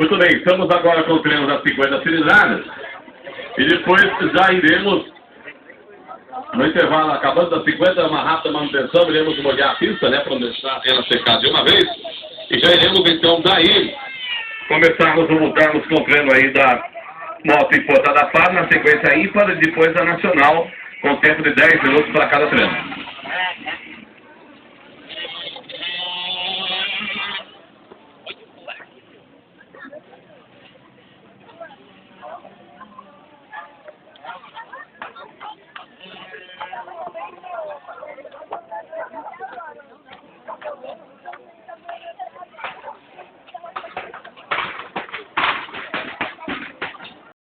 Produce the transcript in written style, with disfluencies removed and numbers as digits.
Muito bem, estamos agora com o treino das 50 cilindradas. E depois já iremos, no intervalo, acabando das 50, uma rápida manutenção, iremos molhar a pista, né, para deixar ela secar de uma vez. E já iremos, então, daí, começarmos a voltarmos com o treino aí da moto importada par, na sequência ímpar, e depois a nacional, com tempo de 10 minutos para cada treino.